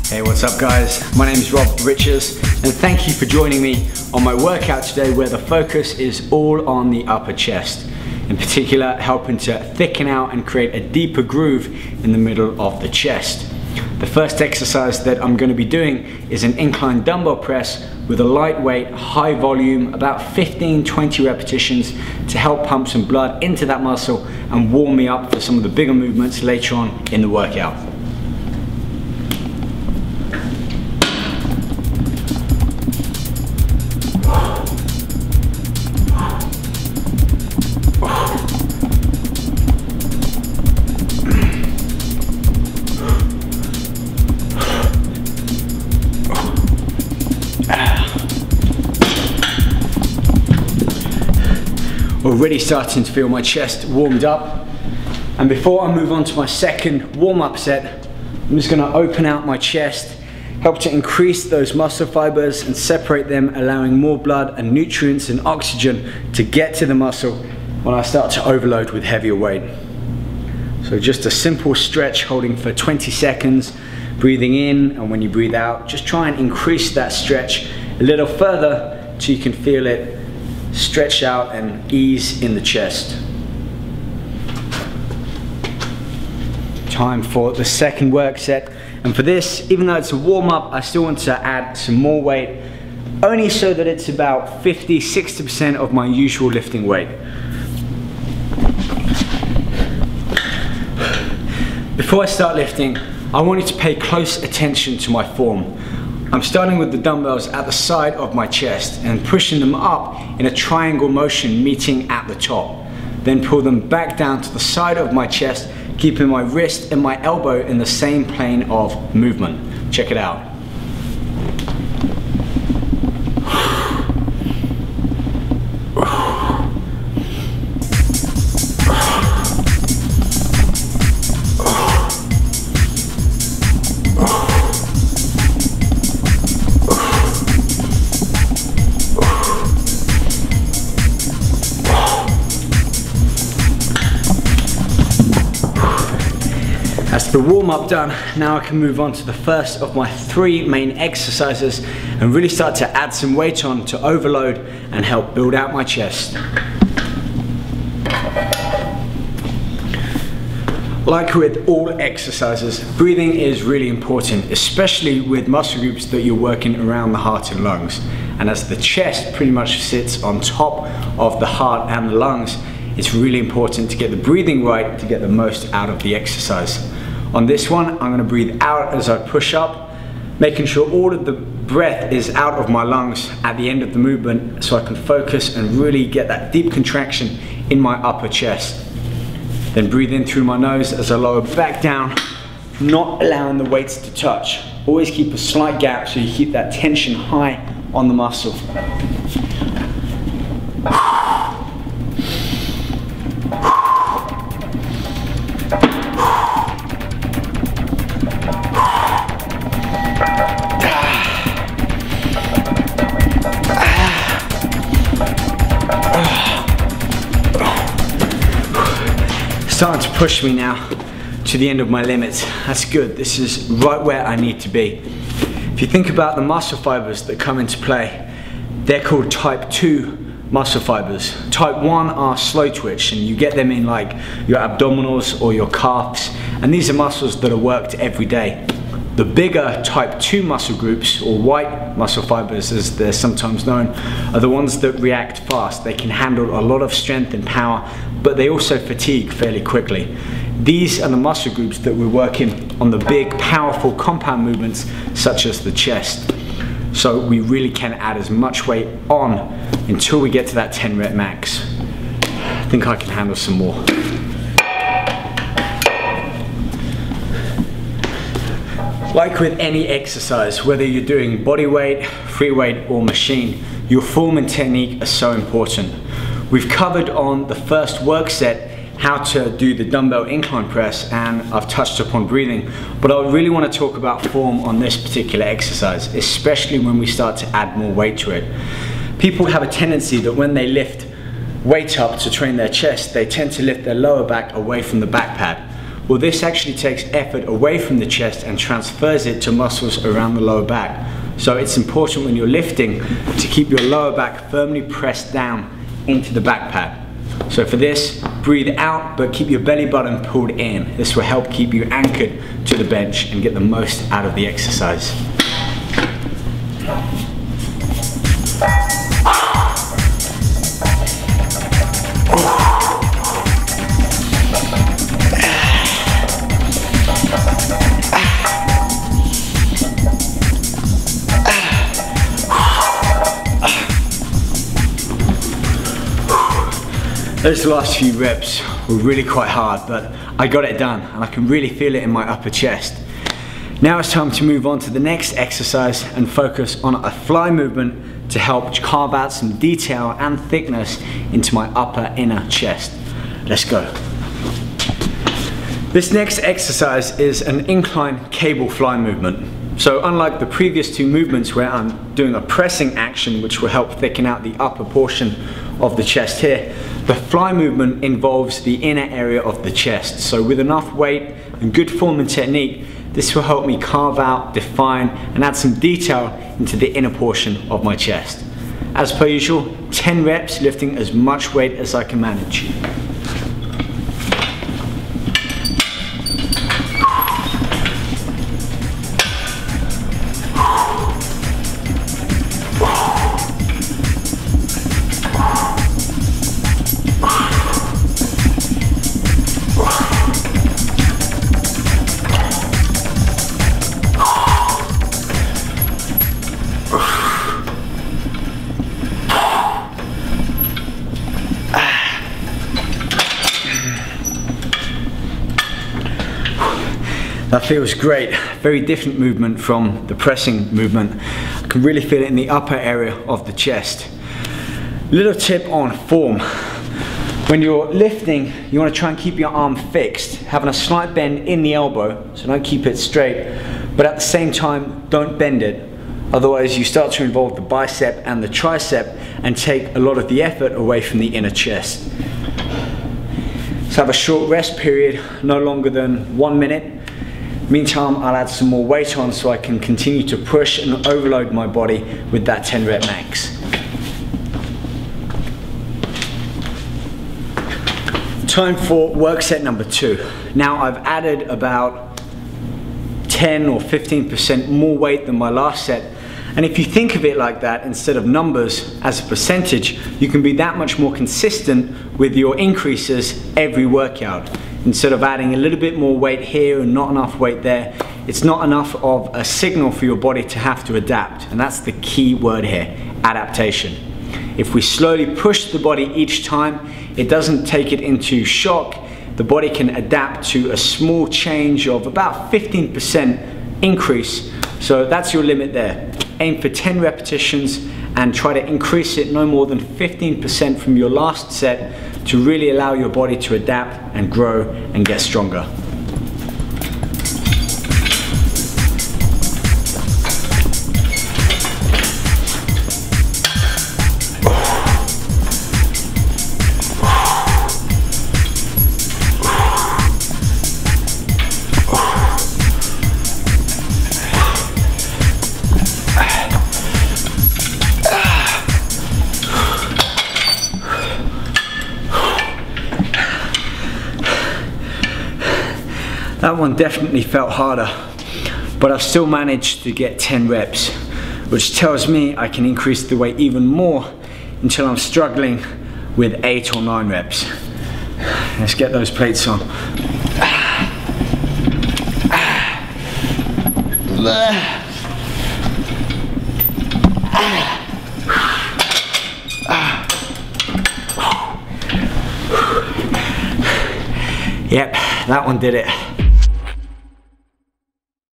Hey, what's up guys? My name is Rob Riches and thank you for joining me on my workout today where the focus is all on the upper chest. In particular, helping to thicken out and create a deeper groove in the middle of the chest. The first exercise that I'm going to be doing is an incline dumbbell press with a lightweight, high volume, about 15-20 repetitions to help pump some blood into that muscle and warm me up for some of the bigger movements later on in the workout. Already starting to feel my chest warmed up, and before I move on to my second warm-up set, I'm just going to open out my chest, help to increase those muscle fibers and separate them, allowing more blood and nutrients and oxygen to get to the muscle when I start to overload with heavier weight. So just a simple stretch, holding for 20 seconds, breathing in, and when you breathe out, just try and increase that stretch a little further so you can feel it stretch out and ease in the chest. Time for the second work set, and for this, even though it's a warm-up, I still want to add some more weight, only so that it's about 50-60% of my usual lifting weight. Before I start lifting, I want you to pay close attention to my form. I'm starting with the dumbbells at the side of my chest and pushing them up in a triangle motion, meeting at the top. Then pull them back down to the side of my chest, keeping my wrist and my elbow in the same plane of movement. Check it out. That's the warm-up done. Now I can move on to the first of my three main exercises and really start to add some weight on to overload and help build out my chest. Like with all exercises, breathing is really important, especially with muscle groups that you're working around the heart and lungs. And as the chest pretty much sits on top of the heart and the lungs, it's really important to get the breathing right to get the most out of the exercise. On this one, I'm going to breathe out as I push up, making sure all of the breath is out of my lungs at the end of the movement so I can focus and really get that deep contraction in my upper chest. Then breathe in through my nose as I lower back down, not allowing the weights to touch. Always keep a slight gap so you keep that tension high on the muscle. Starting to push me now to the end of my limits. That's good. This is right where I need to be. If you think about the muscle fibers that come into play, they're called type 2 muscle fibers. Type 1 are slow twitch, and you get them in like your abdominals or your calves, and these are muscles that are worked every day. The bigger type 2 muscle groups, or white muscle fibers as they're sometimes known, are the ones that react fast. They can handle a lot of strength and power, but they also fatigue fairly quickly. These are the muscle groups that we're working on the big, powerful compound movements such as the chest. So we really can add as much weight on until we get to that 10 rep max. I think I can handle some more. Like with any exercise, whether you're doing body weight, free weight or machine, your form and technique are so important. We've covered on the first work set how to do the dumbbell incline press, and I've touched upon breathing, but I really want to talk about form on this particular exercise, especially when we start to add more weight to it. People have a tendency that when they lift weight up to train their chest, they tend to lift their lower back away from the back pad. Well, this actually takes effort away from the chest and transfers it to muscles around the lower back. So it's important when you're lifting to keep your lower back firmly pressed down into the back pad. So for this, breathe out, but keep your belly button pulled in. This will help keep you anchored to the bench and get the most out of the exercise. Those last few reps were really quite hard, but I got it done and I can really feel it in my upper chest. Now it's time to move on to the next exercise and focus on a fly movement to help carve out some detail and thickness into my upper inner chest. Let's go. This next exercise is an incline cable fly movement. So unlike the previous two movements where I'm doing a pressing action which will help thicken out the upper portion of the chest here, the fly movement involves the inner area of the chest. So with enough weight and good form and technique, this will help me carve out, define, and add some detail into the inner portion of my chest. As per usual, 10 reps lifting as much weight as I can manage. That feels great. Very different movement from the pressing movement. I can really feel it in the upper area of the chest. Little tip on form. When you're lifting, you want to try and keep your arm fixed, having a slight bend in the elbow, so don't keep it straight, but at the same time, don't bend it. Otherwise, you start to involve the bicep and the tricep and take a lot of the effort away from the inner chest. So have a short rest period, no longer than 1 minute. Meantime, I'll add some more weight on so I can continue to push and overload my body with that 10 rep max. Time for work set number 2. Now I've added about 10 or 15% more weight than my last set. And if you think of it like that, instead of numbers as a percentage, you can be that much more consistent with your increases every workout. Instead of adding a little bit more weight here and not enough weight there, it's not enough of a signal for your body to have to adapt. And that's the key word here, adaptation. If we slowly push the body each time, it doesn't take it into shock. The body can adapt to a small change of about 15% increase. So that's your limit there. Aim for 10 repetitions and try to increase it no more than 15% from your last set to really allow your body to adapt and grow and get stronger. That one definitely felt harder, but I've still managed to get 10 reps, which tells me I can increase the weight even more until I'm struggling with 8 or 9 reps. Let's get those plates on. Yep, that one did it.